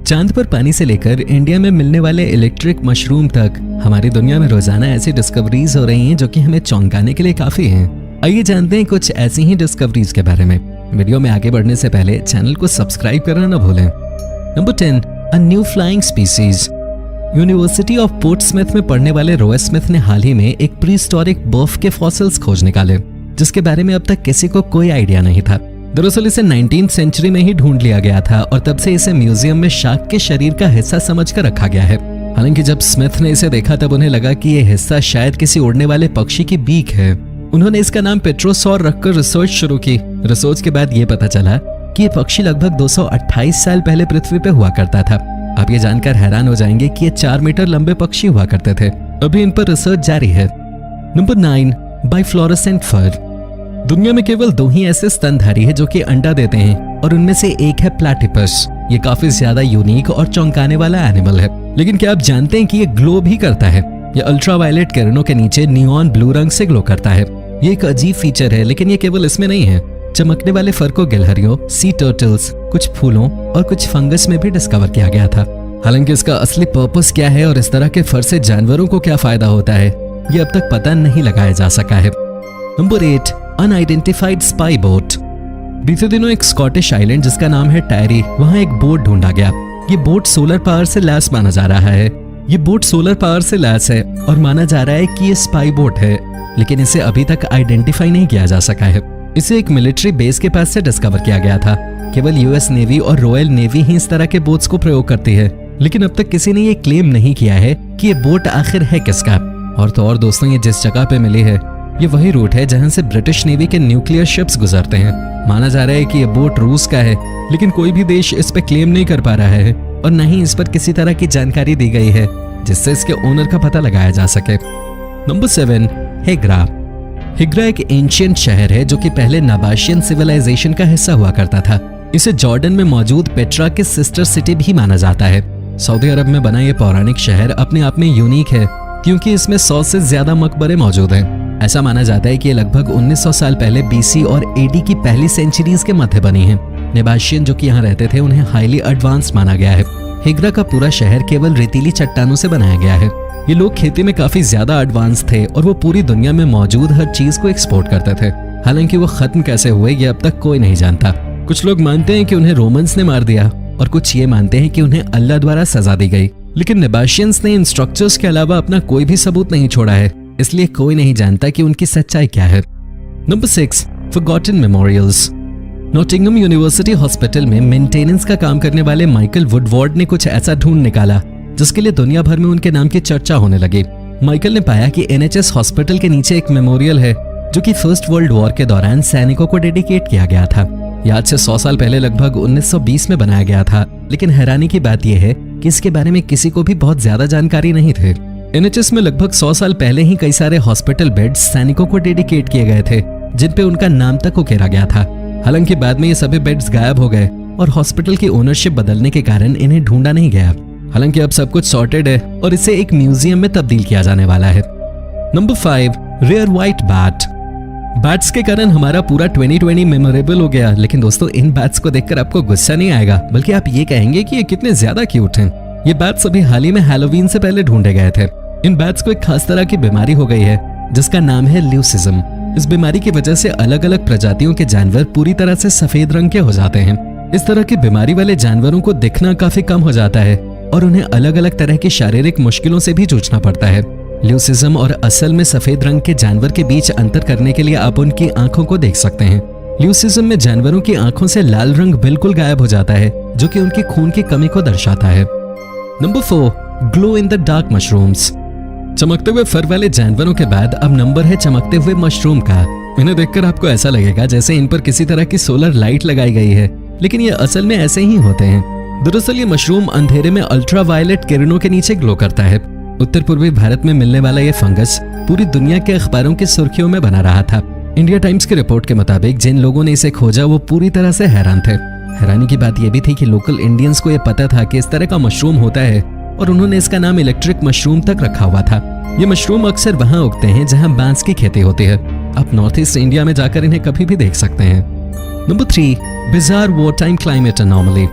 चांद पर पानी से लेकर इंडिया में मिलने वाले इलेक्ट्रिक मशरूम तक हमारी दुनिया में रोजाना ऐसी डिस्कवरीज हो रही हैं जो कि हमें चौंकाने के लिए काफी हैं। आइए जानते हैं कुछ ऐसी ही डिस्कवरीज के बारे में। वीडियो में आगे बढ़ने से पहले चैनल को सब्सक्राइब करना न भूलें। नंबर 10, a new flying species. University of Portsmouth में पढ़ने वाले रॉय स्मिथ ने हाल ही में एक प्रीहिस्टोरिक बर्फ के फॉसिल्स खोज निकाले, जिसके बारे में अब तक किसी को कोई आइडिया नहीं था। दरअसल इसे 19th सेंचुरी में ही ढूंढ लिया गया था और तब से इसे म्यूजियम में शार्क के शरीर का हिस्सा समझकर रखा गया है। हालांकि जब स्मिथ ने इसे देखा तब उन्हें लगा कि यह हिस्सा शायद किसी उड़ने वाले पक्षी की बीक है। उन्होंने इसका नाम पेट्रोसॉर रखकर रिसर्च शुरू की। रिसर्च के बाद ये पता चला कि यह पक्षी लगभग 228 साल पहले पृथ्वी पे हुआ करता था। आप ये जानकर हैरान हो जाएंगे कि ये 4 मीटर लंबे पक्षी हुआ करते थे। अभी इन पर रिसर्च जारी है। नंबर 9, बाइफ्लोरेसेंट फर। दुनिया में केवल 2 ही ऐसे स्तनधारी हैं जो कि अंडा देते हैं और उनमें से एक है प्लैटिपस। ये काफी ज्यादा यूनिक और चौंकाने वाला एनिमल है। लेकिन क्या आप जानते हैं कि ये ग्लो भी करता है? ये अल्ट्रावायलेट किरणों के नीचे नियॉन ब्लू रंग से ग्लो करता है। ये एक अजीब फीचर है, लेकिन ये केवल इसमें नहीं है। चमकने वाले फर को गिलहरियों, सी टर्टल्स, कुछ फूलों और कुछ फंगस में भी डिस्कवर किया गया था। हालांकि इसका असली पर्पस क्या है और इस तरह के फर से जानवरों को क्या फायदा होता है, ये अब तक पता नहीं लगाया जा सका है। Number 8, unidentified spy boat. बीते दिनों एक स्कॉटिश आइलैंड जिसका नाम है टायरी, वहां एक बोट ढूंढा गया। ये बोट सोलर पावर से लैस माना जा रहा है। ये बोट सोलर पावर से लैस है और माना जा रहा है कि ये स्पाई बोट है, लेकिन इसे अभी तक आइडेंटिफाई नहीं किया जा सका है। इसे एक मिलिट्री बेस के पास से डिस्कवर किया गया था। केवल यूएस नेवी और रॉयल नेवी ही इस तरह के बोट्स को प्रयोग करती है, लेकिन अब तक किसी ने ये क्लेम नहीं किया है कि ये बोट आखिर है किसका। और तो और दोस्तों, ये जिस जगह पे मिली है ये वही रूट है जहां से ब्रिटिश नेवी के न्यूक्लियर शिप्स गुजरते हैं। माना जा रहा है कि ये बोट रूस का है, लेकिन कोई भी देश इस पे क्लेम नहीं कर पा रहा है और न ही इस पर किसी तरह की जानकारी दी गई है जिससे इसके ओनर का पता लगाया जा सके। नंबर 7, हिग्रा। हिग्रा एक एंशिएंट शहर है जो कि पहले नबाशियन सिविलाइजेशन का हिस्सा हुआ करता था। इसे जॉर्डन में मौजूद पेट्रा के सिस्टर सिटी भी माना जाता है। सऊदी अरब में बना ये पौराणिक शहर अपने आप में यूनिक है क्योंकि इसमें 100 से ज्यादा मकबरे मौजूद हैं। ऐसा माना जाता है कि ये लगभग 1900 साल पहले बीसी और एडी की पहली सेंचुरीज के मध्य बनी है। नेबाशियन जो कि यहाँ रहते थे उन्हें हाईली एडवांस्ड माना गया है। हिग्रा का पूरा शहर केवल रेतीली चट्टानों से बनाया गया है। ये लोग खेती में काफी ज्यादा एडवांस थे और वो पूरी दुनिया में मौजूद हर चीज को एक्सपोर्ट करते थे। हालांकि वो खत्म कैसे हुए ये अब तक कोई नहीं जानता। कुछ लोग मानते हैं कि उन्हें रोमन्स ने मार दिया और कुछ ये मानते हैं कि उन्हें अल्लाह द्वारा सजा दी गई। लेकिन नेबाशियंस ने इन स्ट्रक्चर्स के अलावा अपना कोई भी सबूत नहीं छोड़ा है, इसलिए कोई नहीं जानता कि उनकी सच्चाई क्या है। Number 6, forgotten memorials. Nottingham university hospital में मेंटेनेंस का काम करने वाले माइकल वुडवार्ड ने कुछ ऐसा ढूंढ निकाला जिसके लिए दुनिया भर में उनके नाम की चर्चा होने लगी। माइकल ने पाया कि एनएचएस हॉस्पिटल के नीचे एक मेमोरियल है जो कि फर्स्ट वर्ल्ड वॉर के दौरान सैनिकों को डेडिकेट किया गया था। यह आज से 100 साल पहले लगभग 1920 में बनाया गया था, लेकिन हैरानी की बात यह है कि इसके बारे में किसी को भी बहुत ज्यादा जानकारी नहीं थे। एनएचएस में लगभग 100 साल पहले ही कई सारे हॉस्पिटल बेड्स सैनिकों को डेडिकेट किए गए थे जिन पे उनका नाम तक उकेरा गया था। हालांकि बाद में ये सभी बेड्स गायब हो गए और हॉस्पिटल की ओनरशिप बदलने के कारण इन्हें ढूंढा नहीं गया। हालांकि अब सब कुछ सॉर्टेड है और इसे एक म्यूजियम में तब्दील किया जाने वाला है। Number 5, rare white bat. Bats के कारण हमारा पूरा 2020 मेमोरेबल हो गया, लेकिन दोस्तों इन बैट्स को देखकर आपको गुस्सा नहीं आएगा, बल्कि आप ये कहेंगे कि ये कितने ज्यादा क्यूट हैं। ये बैट्स अभी हाल ही में हैलोवीन से पहले ढूंढे गए थे। इन बैट्स को एक खास तरह की बीमारी हो गई है जिसका नाम है ल्यूसिज्म। इस बीमारी की वजह से अलग अलग प्रजातियों के जानवर पूरी तरह से सफेद रंग के हो जाते हैं। इस तरह की बीमारी वाले जानवरों को दिखना काफी कम हो जाता है और उन्हें अलग अलग तरह की शारीरिक मुश्किलों से भी जूझना पड़ता है। ल्यूसिज्म और असल में सफेद रंग के जानवर के बीच अंतर करने के लिए आप उनकी आंखों को देख सकते हैं। ल्यूसिज्म में जानवरों की आंखों से लाल रंग बिल्कुल गायब हो जाता है जो कि उनकी खून की कमी को दर्शाता है। Number 4, glow in the dark mushrooms. चमकते हुए फर वाले जानवरों के बाद अब नंबर है चमकते हुए मशरूम का। इन्हें देखकर आपको ऐसा लगेगा जैसे इन पर किसी तरह की सोलर लाइट लगाई गई है, लेकिन ये असल में ऐसे ही होते हैं। दरअसल ये मशरूम अंधेरे में अल्ट्रावायलेट किरणों के नीचे ग्लो करता है। उत्तर पूर्वी भारत में मिलने वाला ये फंगस पूरी दुनिया के अखबारों की सुर्खियों में बना रहा था। इंडिया टाइम्स की रिपोर्ट के मुताबिक जिन लोगों ने इसे खोजा वो पूरी तरह से हैरान थे। हैरानी की बात यह भी थी कि लोकल इंडियंस को यह पता था कि इस तरह का मशरूम होता है और उन्होंने इसका नाम इलेक्ट्रिक मशरूम तक रखा हुआ था। ये मशरूम अक्सर वहां उगते हैं जहां बांस की खेती होती है। आप नॉर्थ ईस्ट इंडिया में जाकर इन्हें कभी भी देख सकते हैं। Number 3, bizarre war time climate anomaly.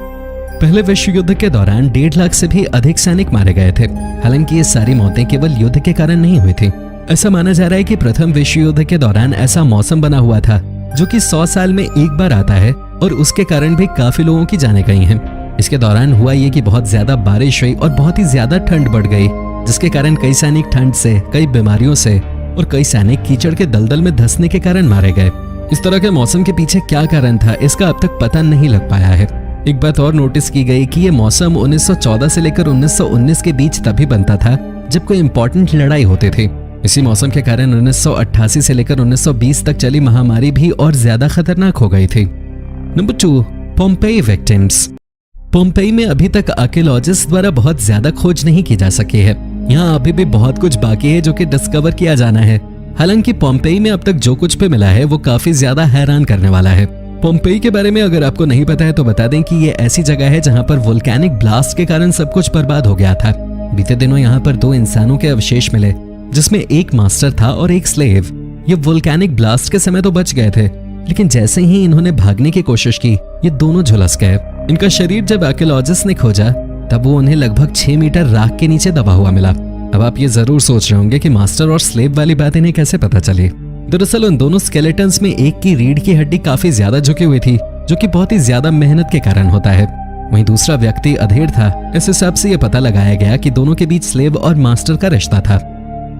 पहले विश्व युद्ध के दौरान 1.5 लाख से भी अधिक सैनिक मारे गए थे। हालांकि ये सारी मौतें केवल युद्ध के कारण नहीं हुई थी। ऐसा माना जा रहा है कि प्रथम विश्व युद्ध के दौरान ऐसा मौसम बना हुआ था जो कि 100 साल में एक बार आता है और उसके कारण भी काफी लोगों की जानें गई हैं। इसके दौरान हुआ ये कि बहुत ज्यादा बारिश हुई और बहुत ही ज्यादा ठंड बढ़ गई, जिसके कारण कई सैनिक ठंड से, कई बीमारियों से और कई सैनिक कीचड़ के दलदल में धंसने के कारण मारे गए। इस तरह के मौसम के पीछे क्या कारण था, इसका अब तक पता नहीं लग पाया है। एक बात और नोटिस की गई कि ये मौसम 1914 से लेकर 1919 के बीच तभी बनता था जब कोई इंपॉर्टेंट लड़ाई होती थी। इसी मौसम के कारण 1988 से लेकर 1920 तक चली महामारी भी और ज्यादा खतरनाक हो गई थी। Number 2, Pompeii victims. पोम्पेई में अभी तक आर्कियोलॉजिस्ट द्वारा बहुत ज्यादा खोज नहीं की जा सकी है। यहाँ अभी भी बहुत कुछ बाकी है जो कि डिस्कवर किया जाना है। हालांकि पोम्पेई में अब तक जो कुछ भी मिला है वो काफी ज्यादा हैरान करने वाला है। पोम्पेई के बारे में अगर आपको नहीं पता है तो बता दें कि ये ऐसी जगह है जहाँ पर वोल्केनिक ब्लास्ट के कारण सब कुछ बर्बाद हो गया था। बीते दिनों यहाँ पर 2 इंसानों के अवशेष मिले, जिसमें एक मास्टर था और एक स्लेव। ये वोल्केनिक ब्लास्ट के समय तो बच गए थे, लेकिन जैसे ही इन्होंने भागने की कोशिश की ये दोनों झुलस गए। इनका शरीर जब आर्कियोलॉजिस्ट ने खोजा तब वो उन्हें लगभग 6 मीटर राख के नीचे दबा हुआ मिला। अब आप ये जरूर सोच रहे होंगे कि मास्टर और स्लेव वाली बात इन्हें कैसे पता चली। दरअसल उन दोनों स्केलेटन्स में एक की रीढ़ की हड्डी काफी ज्यादा झुकी हुई थी, जो कि बहुत ही ज्यादा मेहनत के कारण होता है। वहीं दूसरा व्यक्ति अधेड़ था। इस हिसाब से यह पता लगाया गया कि दोनों के बीच स्लेव और मास्टर का रिश्ता था।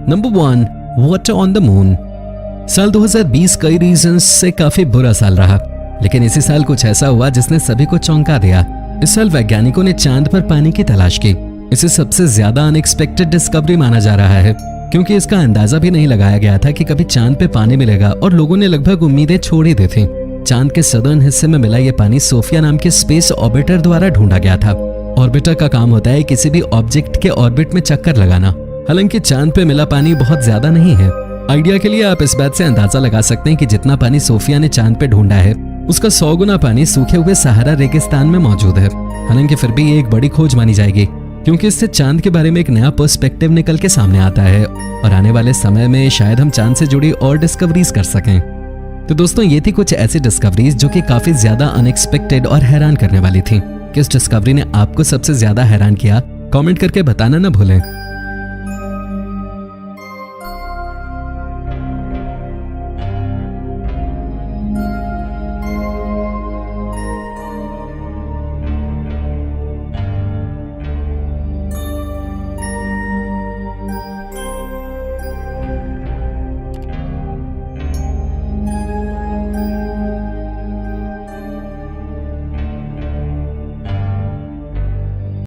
Number 1, water on the moon. साल 2020 कई रीजंस से काफी बुरा साल रहा, लेकिन इसी साल कुछ ऐसा हुआ जिसने सभी को चौंका दिया। इस साल वैज्ञानिकों ने चांद पर पानी की तलाश की। इसे सबसे ज्यादा अनएक्सपेक्टेड डिस्कवरी माना जा रहा है, क्योंकि इसका अंदाजा भी नहीं लगाया गया था कि कभी चांद पे पानी मिलेगा और लोगों ने लगभग उम्मीदें छोड़ ही दी थी। चांद के सदर्न हिस्से में मिला ये पानी सोफिया नाम के स्पेस ऑर्बिटर द्वारा ढूंढा गया था। ऑर्बिटर का काम होता है किसी भी ऑब्जेक्ट के ऑर्बिट में चक्कर लगाना। हालांकि चांद पे मिला पानी बहुत ज्यादा नहीं है। आइडिया के लिए आप इस बात से अंदाजा लगा सकते हैं कि जितना पानी सोफिया ने चांद पे ढूंढा है उसका 100 गुना पानी सूखे हुए सहारा रेगिस्तान में मौजूद है। हालांकि फिर भी ये एक बड़ी खोज मानी जाएगी, क्योंकि इससे चांद के बारे में एक नया पर्सपेक्टिव निकल के सामने आता है और आने वाले समय में शायद हम चांद से जुड़ी और डिस्कवरीज कर सकें। तो दोस्तों, ये थी कुछ ऐसी डिस्कवरीज जो कि काफी ज्यादा अनएक्सपेक्टेड और हैरान करने वाली थी। किस डिस्कवरी ने आपको सबसे ज्यादा हैरान किया, कमेंट करके बताना ना भूलें।